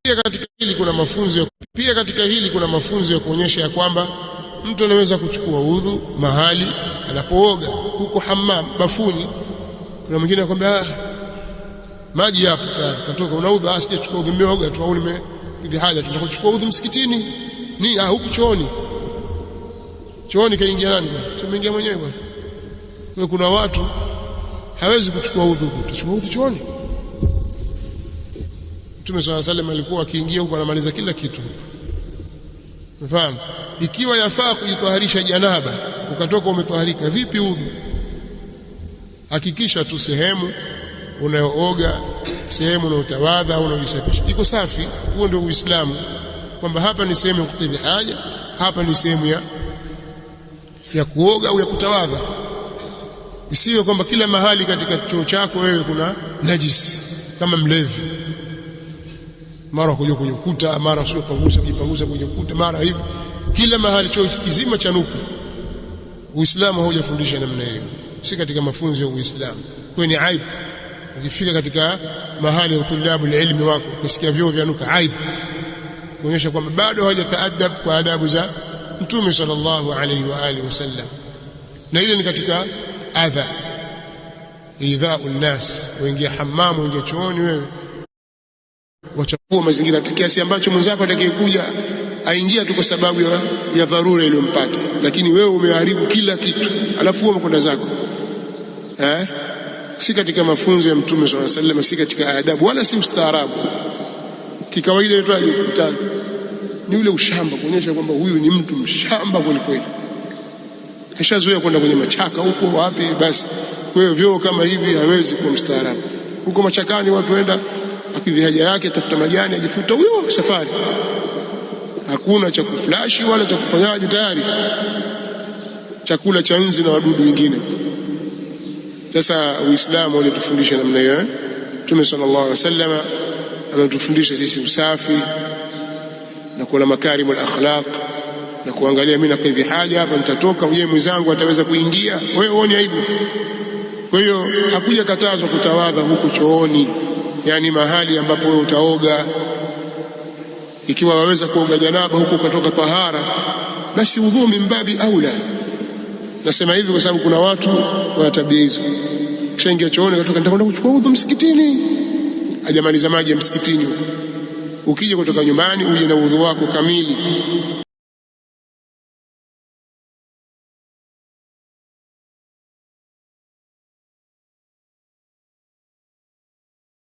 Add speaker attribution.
Speaker 1: Pia katika hili kuna mafunzo ya kuonyesha ya kwamba mtu anaweza kuchukua udhu mahali anapooga, huko hammam, bafuni. Kuna mwingine anakuambia maji hapo katoka, unaudha, sijachukua udhu, nimeoga tu au nimekidhi haja, tunakuchukua udhu msikitini ni huku chooni kaingia nani bwana? Simeingia mwenyewe bwana. Kwa kuna watu hawezi kuchukua udhu, utachukua udhu chooni. Mtume swalla sallam alikuwa akiingia huko anamaliza kila kitu. Unafahamu? Ikiwa yafaa kujitaharisha janaba, ukatoka umetaharika, vipi udhu? Hakikisha tu sehemu unayooga, sehemu unayotawadha au unajisafisha iko safi. Huo ndio Uislamu, kwamba hapa ni sehemu ya kukidhi haja, hapa ni sehemu ya kuoga au ya kutawadha. Isiwe kwamba kila mahali katika choo chako wewe kuna najisi kama mlevi, mara kuja kwenye ukuta, mara sio kujipangusa kwenye ukuta, mara hivi, kila mahali choo kizima chanuka. Uislamu haujafundisha namna hiyo, si katika mafunzo ya Uislamu. Kwa ni aibu ukifika katika mahali ya tulabu ilmi wako kusikia vyoo vyanuka, aibu, kuonyesha kwamba bado hawajataadab kwa adabu za Mtume sallallahu alayhi wa alihi wasallam. Na ile ni katika adha, idha'u nnas. Waingia hamamu, waingia chooni, wewe wachafua mazingira kiasi ambacho mwenzako atakayekuja aingia tu kwa sababu ya dharura iliyompata, lakini wewe umeharibu kila kitu, alafu wewe umekwenda zako. Si katika mafunzo ya Mtume sallallahu alayhi wasallam, si katika adabu, wala si ustaarabu. Kikawaida yetu ni ule ushamba, kuonyesha kwamba huyu ni mtu mshamba kweli kweli, kashazoea kwenda kwenye machaka huko wapi. Basi wewe vyoo kama hivi hawezi kuwa mstaarabu. Huko machakani watu waenda akidhi haja yake, tafuta majani, ajifuta huyo, safari, hakuna cha kuflashi wala cha kufanyaje, tayari chakula cha nzi na wadudu wengine. Sasa Uislamu unatufundisha namna hiyo. Mtume sallallahu alaihi wasallam ametufundisha sisi usafi na kuwa na makarimul akhlaq na kuangalia, mimi nakidhi haja hapa, nitatoka, yeye mwenzangu ataweza kuingia, wewe uone aibu. Kwa hiyo hakuja katazwa kutawadha huko chooni, yani mahali ambapo wewe utaoga. Ikiwa waweza kuoga janaba huko kutoka tahara, basi udhu mimbabi aula. Nasema hivi kwa sababu kuna watu wana tabia hizo, kishaingia chooni katoka, nitakwenda kuchukua udhu msikitini, ajamaliza maji ya msikitini. Ukija kutoka nyumbani uje na udhu wako kamili.